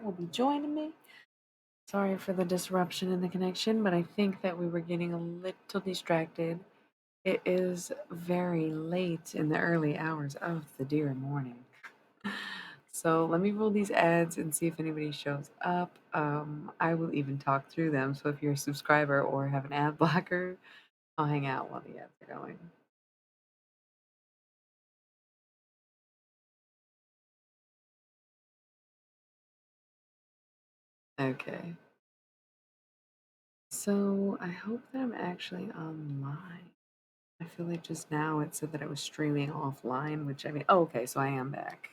will be joining me. Sorry for the disruption in the connection, but I think that we were getting a little distracted. It is very late in the early hours of the dear morning. So let me roll these ads and see if anybody shows up. I will even talk through them. So if you're a subscriber or have an ad blocker, I'll hang out while the ads are going. Okay. So I hope that I'm actually online. I feel like just now it said that I was streaming offline, which I mean, oh, okay, so I am back.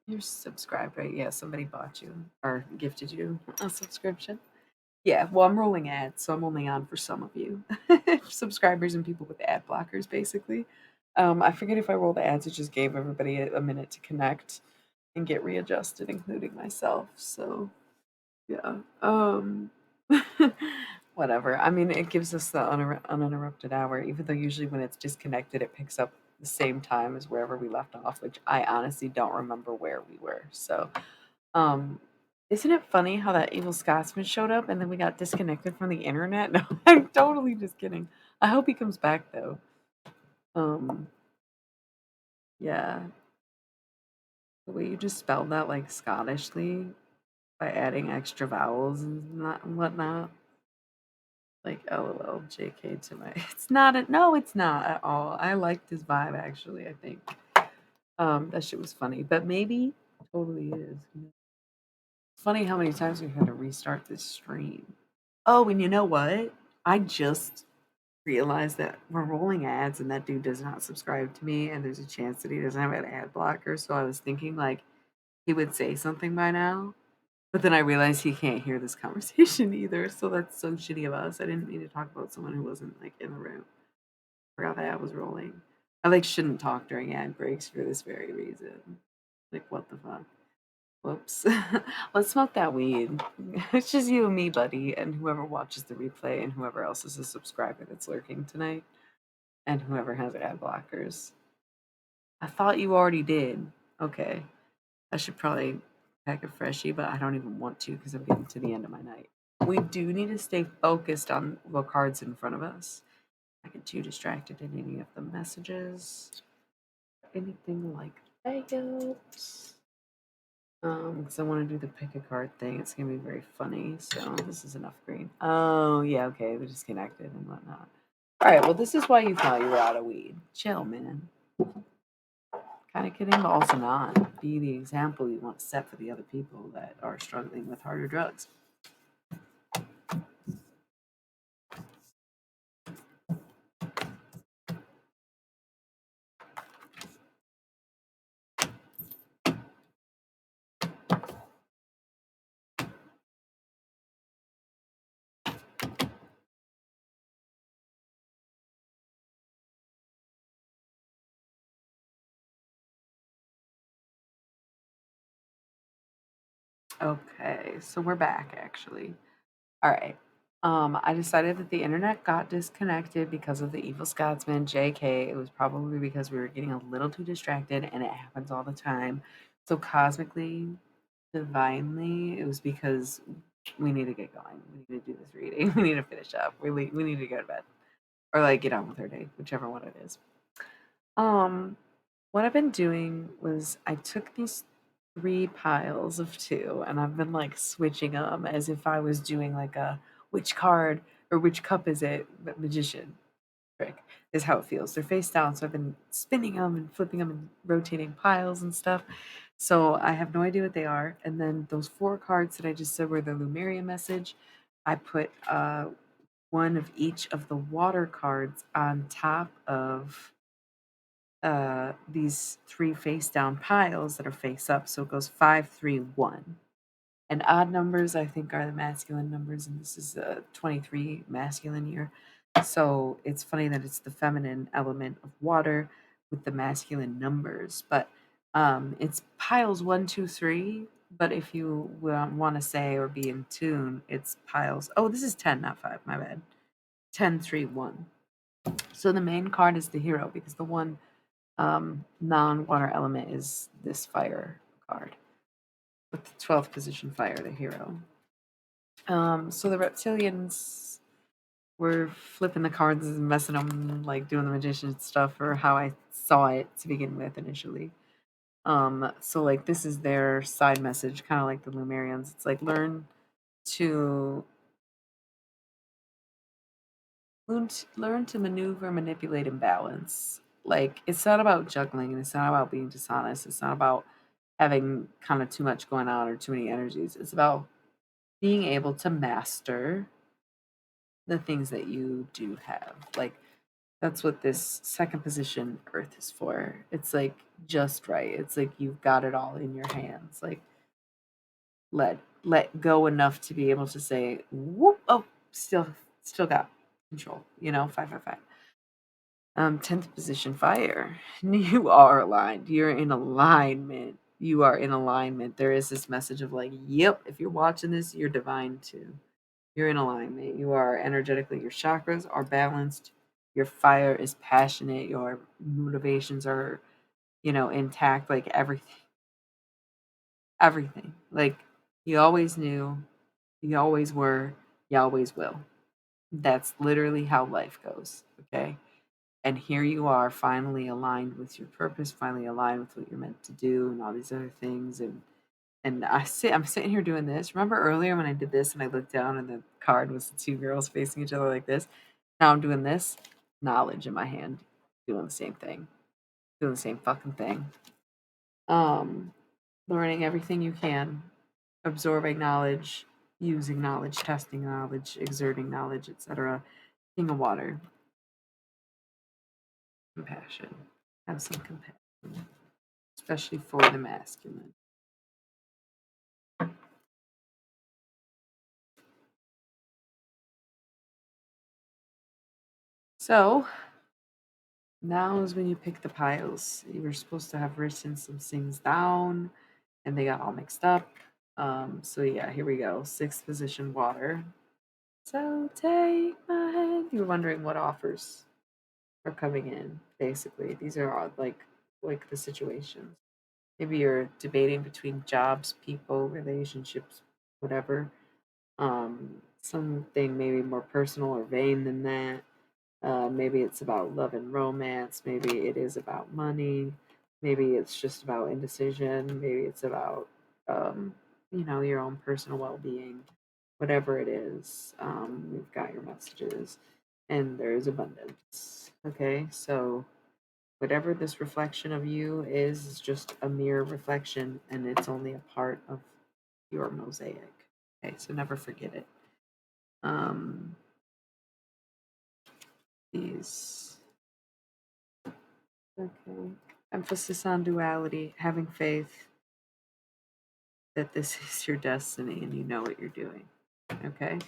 You're subscribed, right? Yeah, somebody bought you or gifted you a subscription. Yeah, well, I'm rolling ads, so I'm only on for some of you subscribers and people with ad blockers, basically. I forget if I rolled ads, it just gave everybody a minute to connect and get readjusted, including myself. So yeah. Whatever. I mean, it gives us the uninterrupted hour, even though usually when it's disconnected, it picks up the same time as wherever we left off, which I honestly don't remember where we were. So, um, isn't it funny how that evil Scotsman showed up and then we got disconnected from the internet? No, I'm totally just kidding. I hope he comes back though. Um, yeah, the way you just spelled that like Scottishly by adding extra vowels and whatnot. Like, LOL, JK to my it's not a no, it's not at all. I liked his vibe actually, I think. That shit was funny, but maybe totally is. Funny how many times we've had to restart this stream. Oh, and you know what? I just realized that we're rolling ads and that dude does not subscribe to me and there's a chance that he doesn't have an ad blocker, so I was thinking like he would say something by now. But then I realized he can't hear this conversation either, so that's so shitty of us. I didn't mean to talk about someone who wasn't like in the room. Forgot that ad was rolling. I like shouldn't talk during ad breaks for this very reason. Like what the fuck? Whoops. Let's smoke that weed. It's just you and me, buddy, and whoever watches the replay and whoever else is a subscriber that's lurking tonight, and whoever has ad blockers. I thought you already did. Okay. I should probably pack a freshie, but I don't even want to because I'm getting to the end of my night. We do need to stay focused on the cards in front of us. I get too distracted in any of the messages, anything like that. Because I want to do the pick a card thing. It's gonna be very funny. So this is enough green. Oh yeah, okay, they're disconnected and whatnot. All right, well this is why you thought you were out of weed. Chill, man. Kind of kidding, but also not. Be the example you want to set for the other people that are struggling with harder drugs. Okay, so we're back actually. All right. I decided that the internet got disconnected because of the evil Scotsman, JK. It was probably because we were getting a little too distracted, and it happens all the time. So, cosmically, divinely, it was because we need to get going. We need to do this reading. We need to finish up. We need to go to bed or like get on with our day, whichever one it is. Um, what I've been doing was I took these three piles of two and I've been like switching them as if I was doing like a which card or which cup is it, but magician trick is how it feels. They're face down, so I've been spinning them and flipping them and rotating piles and stuff. So I have no idea what they are. And then those four cards that I just said were the Lumeria message, I put one of each of the water cards on top of these three face down piles that are face up. So it goes 5, 3, 1. And odd numbers, I think, are the masculine numbers, and this is a 23 masculine year. So it's funny that it's the feminine element of water with the masculine numbers, but it's piles 1, 2, 3. But if you want to say or be in tune, it's piles. Oh, this is 10, not 5. My bad. 10, 3, 1. So the main card is the hero because the one non-water element is this fire card. with the 12th position fire, the hero. So the reptilians were flipping the cards and messing them, like doing the magician stuff, or how I saw it to begin with initially. So like this is their side message, kind of like the Lumerians. It's like to learn to maneuver, manipulate, and balance. Like it's not about juggling, and it's not about being dishonest. It's not about having kind of too much going on or too many energies. It's about being able to master the things that you do have. Like that's what this second position Earth is for. It's like just right. It's like you've got it all in your hands. Like let go enough to be able to say, whoop, oh, still got control, 555. 10th position fire. You are aligned. You're in alignment. You are in alignment. There is this message of like, yep, if you're watching this, you're divine too. You're in alignment. You are energetically, your chakras are balanced. Your fire is passionate. Your motivations are, intact. Like everything. Everything. Like you always knew, you always were, you always will. That's literally how life goes. Okay. And here you are finally aligned with your purpose, finally aligned with what you're meant to do and all these other things. And I'm sitting here doing this. Remember earlier when I did this and I looked down and the card was the two girls facing each other like this? Now I'm doing this, knowledge in my hand, doing the same thing, doing the same fucking thing. Um, Learning everything you can, absorbing knowledge, using knowledge, testing knowledge, exerting knowledge, etc. King of water, compassion. Have some compassion, especially for the masculine. So now is when you pick the piles. You were supposed to have written some things down and they got all mixed up. So yeah, here we go. Sixth position water. So take my hand. You're wondering what offers are coming in, basically. These are all like the situations. Maybe you're debating between jobs, people, relationships, whatever. Something maybe more personal or vain than that. Maybe it's about love and romance. Maybe it is about money. Maybe it's just about indecision. Maybe it's about, your own personal well being. Whatever it is, we've got your messages, and there is abundance. Okay, so whatever this reflection of you is just a mere reflection, and it's only a part of your mosaic. Okay, so never forget it. Um, these Okay. Emphasis on duality, having faith that this is your destiny and you know what you're doing. Okay.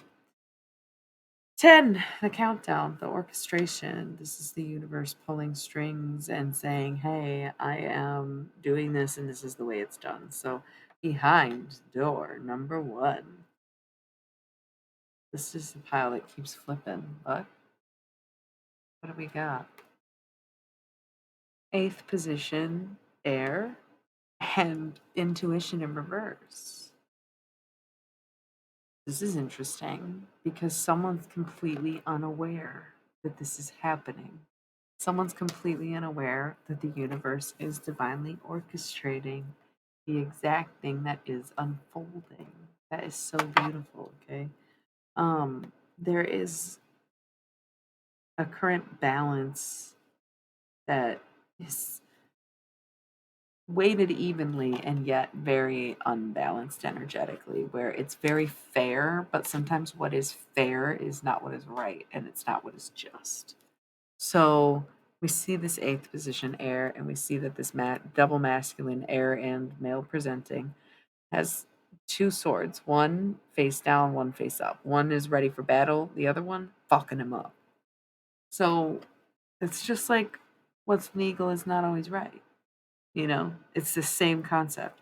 10, the countdown, the orchestration. This is the universe pulling strings and saying, hey, I am doing this and this is the way it's done. So, behind door number 1. This is the pile that keeps flipping. Look. What do we got? 8th position, air, and intuition in reverse. This is interesting because someone's completely unaware that this is happening. Someone's completely unaware that the universe is divinely orchestrating the exact thing that is unfolding. That is so beautiful, okay? There is a current balance that is weighted evenly and yet very unbalanced energetically, where it's very fair, but sometimes what is fair is not what is right and it's not what is just. So we see this 8th position air, and we see that this double masculine air and male presenting has two swords, one face down, one face up. One is ready for battle, the other one fucking him up. So it's just like what's legal is not always right. It's the same concept.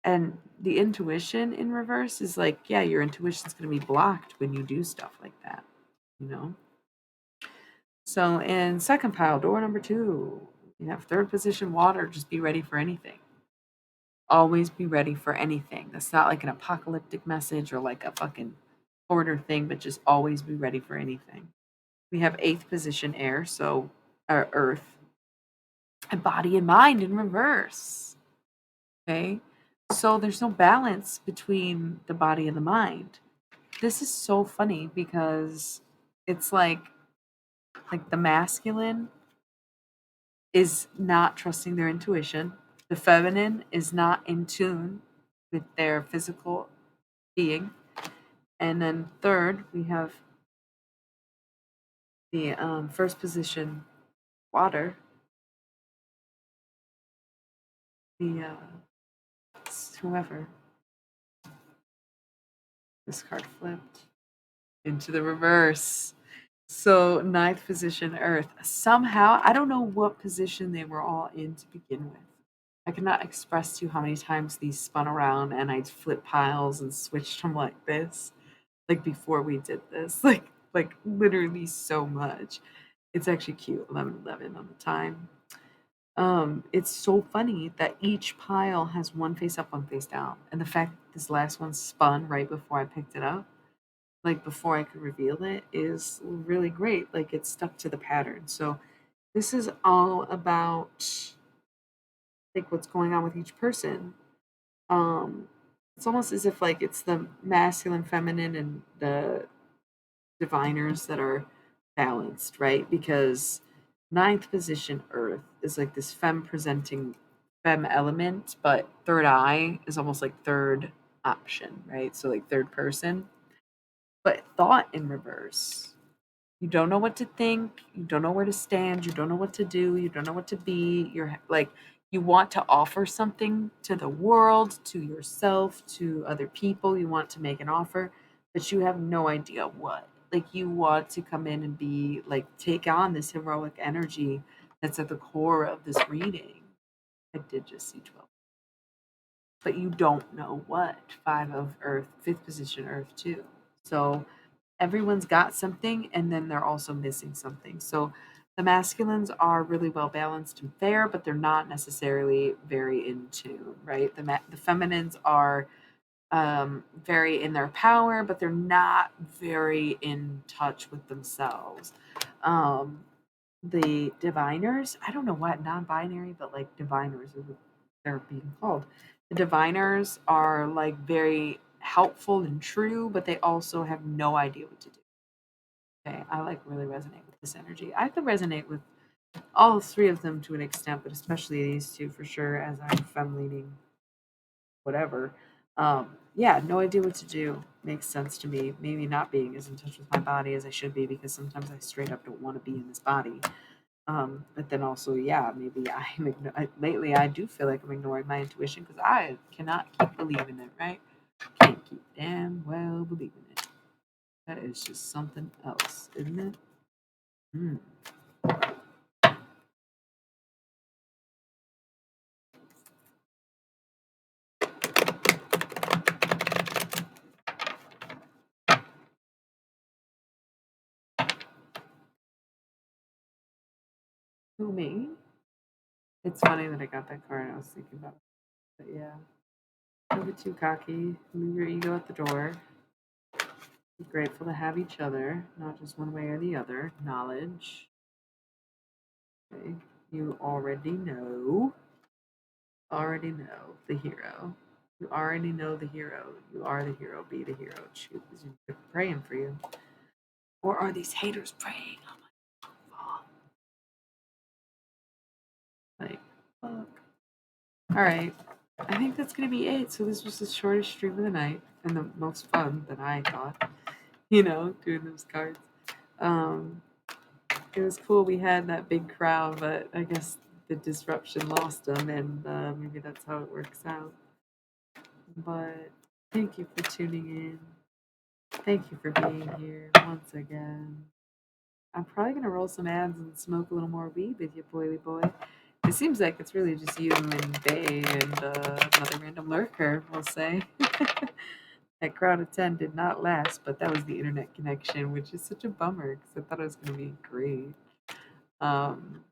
And the intuition in reverse is like, yeah, your intuition's going to be blocked when you do stuff like that, you know? So in second pile, door number 2, you have third position water, just be ready for anything. Always be ready for anything. That's not like an apocalyptic message or like a fucking hoarder thing, but just always be ready for anything. We have eighth position air, so earth, and body and mind in reverse. Okay. So there's no balance between the body and the mind. This is so funny because it's like the masculine is not trusting their intuition. The feminine is not in tune with their physical being. And then third, we have the first position water. The whoever this card flipped into the reverse. So ninth position earth. Somehow, I don't know what position they were all in to begin with. I cannot express to you how many times these spun around and I'd flip piles and switched them like this. Like before we did this. Like literally so much. It's actually cute. 11:11 on the time. It's so funny that each pile has one face up, one face down. And the fact that this last one spun right before I picked it up, like before I could reveal it, is really great. Like it stuck to the pattern. So this is all about like what's going on with each person. Um, it's almost as if like it's the masculine, feminine, and the diviners that are balanced, right? Because ninth position Earth is like this femme presenting femme element, but third eye is almost like third option, right? So like third person, but thought in reverse. You don't know what to think, you don't know where to stand, you don't know what to do, you don't know what to be. You're like you want to offer something to the world, to yourself, to other people. You want to make an offer, but you have no idea what. Like you want to come in and be like take on this heroic energy that's at the core of this reading. I did just see 12. But you don't know what. Five of Earth, fifth position Earth too. So everyone's got something and then they're also missing something. So the masculines are really well balanced and fair, but they're not necessarily very in tune, right? The feminines are very in their power, but they're not very in touch with themselves. Um, the diviners, I don't know what non-binary, but like diviners is what they're being called. The diviners are like very helpful and true, but they also have no idea what to do. Okay, I like really resonate with this energy. I could resonate with all three of them to an extent, but especially these two for sure, as I'm femme leaning, whatever. Yeah, no idea what to do makes sense to me. Maybe not being as in touch with my body as I should be because sometimes I straight up don't want to be in this body. But then also, yeah, maybe lately I do feel like I'm ignoring my intuition because I cannot keep believing it, right? Can't keep damn well believing it. That is just something else, isn't it? Hmm. Who, me? It's funny that I got that card. I was thinking about it. But yeah. Don't get too cocky. Leave your ego at the door. Be grateful to have each other, not just one way or the other. Knowledge. Okay. You already know. Already know the hero. You already know the hero. You are the hero. Be the hero. Choose. They're praying for you. Or are these haters praying? Oh my god. Like, fuck. Alright. I think that's gonna be it. So this was the shortest stream of the night and the most fun that I thought. Doing those cards. Um, it was cool. We had that big crowd, but I guess the disruption lost them, and maybe that's how it works out. But thank you for tuning in. Thank you for being here once again. I'm probably gonna roll some ads and smoke a little more weed with you, boily boy. It seems like it's really just you and Bay and another random lurker, we'll say. That crowd of 10 did not last, but that was the internet connection, which is such a bummer because I thought it was going to be great. Um,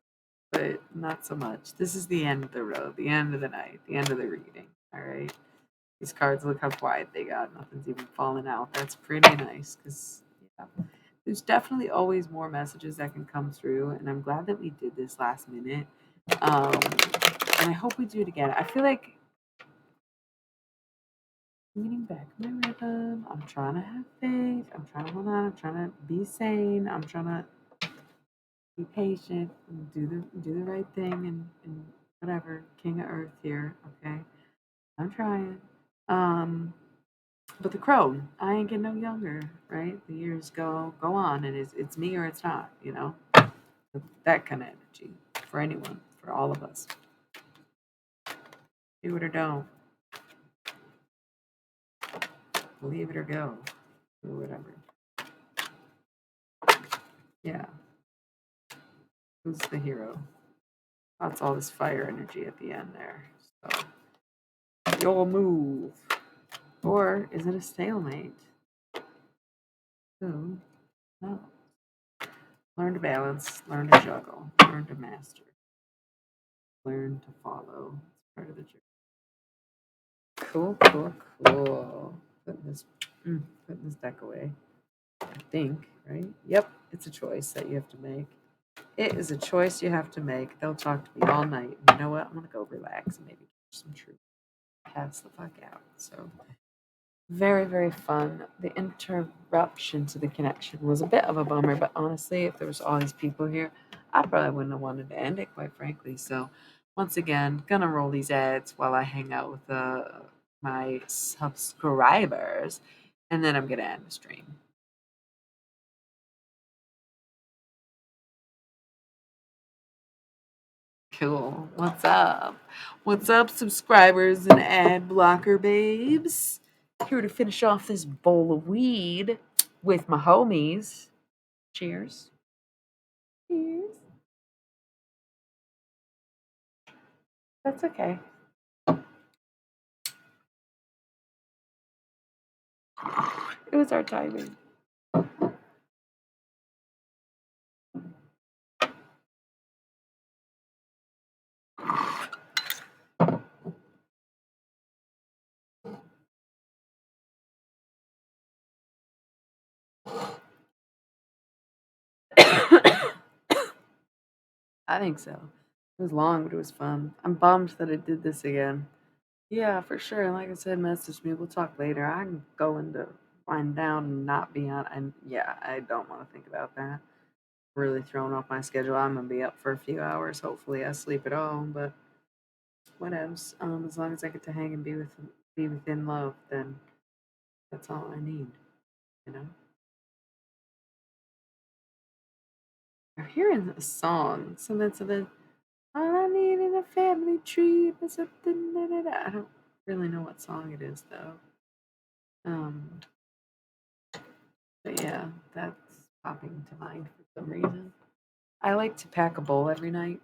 but not so much. This is the end of the road, the end of the night, the end of the reading. All right. These cards, look how quiet they got. Nothing's even falling out. That's pretty nice because, yeah, there's definitely always more messages that can come through. And I'm glad that we did this last minute. Um, and I hope we do it again. I feel like I'm getting back in my rhythm. I'm trying to have faith. I'm trying to hold on. I'm trying to be sane. I'm trying to be patient and do the right thing and whatever. King of Earth here. Okay. I'm trying. Um, but the crow, I ain't getting no younger, right? The years go on, and it's me or it's not, you know. That kind of energy for anyone, for all of us. Do it or don't. Believe it or go, or whatever. Yeah. Who's the hero? That's all this fire energy at the end there. So you'll move, or is it a stalemate? Who? No. Learn to balance. Learn to juggle. Learn to master. Learn to follow. It's part of the journey. Cool, cool, cool. Putting this deck away. I think, right? Yep, it's a choice that you have to make. It is a choice you have to make. They'll talk to me all night. And you know what? I'm gonna go relax and maybe catch some truth. Pass the fuck out. So very, very fun. The interruption to the connection was a bit of a bummer, but honestly, if there was all these people here, I probably wouldn't have wanted to end it, quite frankly. So, once again, gonna roll these ads while I hang out with my subscribers, and then I'm gonna end the stream. Cool. What's up? What's up, subscribers and ad blocker babes? Here to finish off this bowl of weed with my homies. Cheers. Cheers. That's okay. It was our timing. I think so. It was long, but it was fun. I'm bummed that I did this again. Yeah, for sure. And like I said, message me. We'll talk later. I'm going to wind down and not be on. And yeah, I don't want to think about that. Really throwing off my schedule. I'm gonna be up for a few hours. Hopefully, I sleep at all. But what else? As long as I get to hang and be within love, then that's all I need. You know. I'm hearing a song. Something. All I need in a family tree is something. Da, da, da. I don't really know what song it is though. Um, but yeah, that's popping to mind for some reason. I like to pack a bowl every night.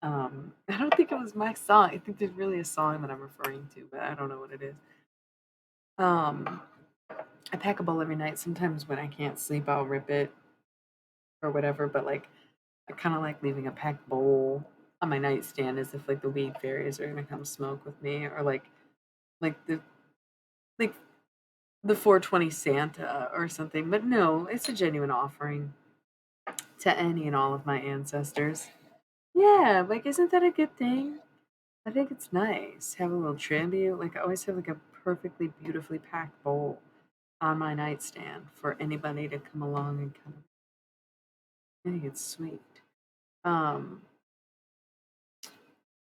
I don't think it was my song. I think there's really a song that I'm referring to, but I don't know what it is. Um, I pack a bowl every night. Sometimes when I can't sleep, I'll rip it or whatever. But like, I kind of like leaving a packed bowl on my nightstand as if like the weed fairies are gonna come smoke with me, or like like the 420 Santa or something. But no, it's a genuine offering to any and all of my ancestors. Yeah, like isn't that a good thing? I think it's nice. Have a little tribute. Like I always have like a perfectly beautifully packed bowl on my nightstand for anybody to come along and kind of I think it's sweet. Um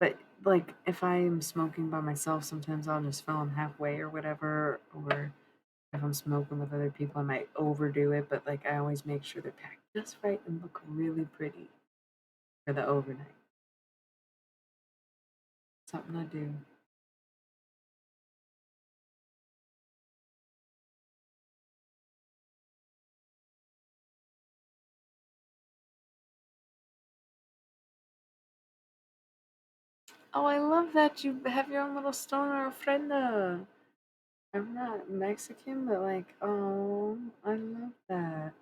but like if I am smoking by myself, sometimes I'll just fill them halfway or whatever, or if I'm smoking with other people, I might overdo it, but like I always make sure they're packed just right and look really pretty for the overnight. Something I do. Oh, I love that you have your own little stoner ofrenda. I'm not Mexican, but like, oh, I love that.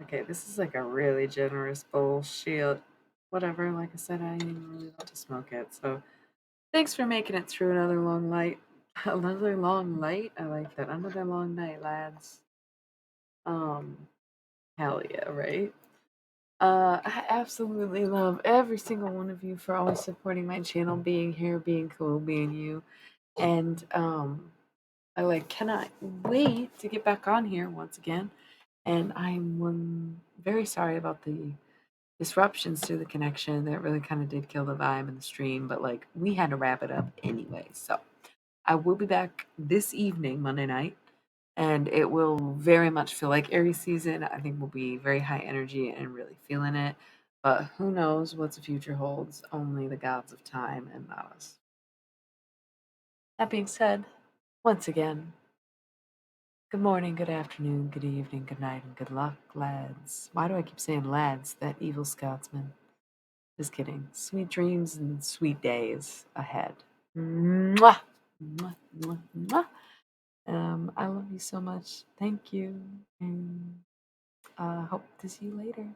Okay, this is like a really generous bowl shield. Whatever, like I said, I ain't really about to smoke it, so Thanks for making it through another long night. Another long night? I like that. Another long night, lads. Um, hell yeah, right? I absolutely love every single one of you for always supporting my channel, being here, being cool, being you. And I cannot wait to get back on here once again. And very sorry about the disruptions to the connection. That really kind of did kill the vibe in the stream, but like we had to wrap it up anyway. So I will be back this evening, Monday night, and it will very much feel like Aries season. I think we'll be very high energy and really feeling it. But who knows what the future holds? Only the gods of time and not us. That being said, once again, good morning, good afternoon, good evening, good night, and good luck, lads. Why do I keep saying lads? That evil Scotsman. Just kidding. Sweet dreams and sweet days ahead. Mwah! Mwah, mwah, mwah. I love you so much. Thank you. And hope to see you later.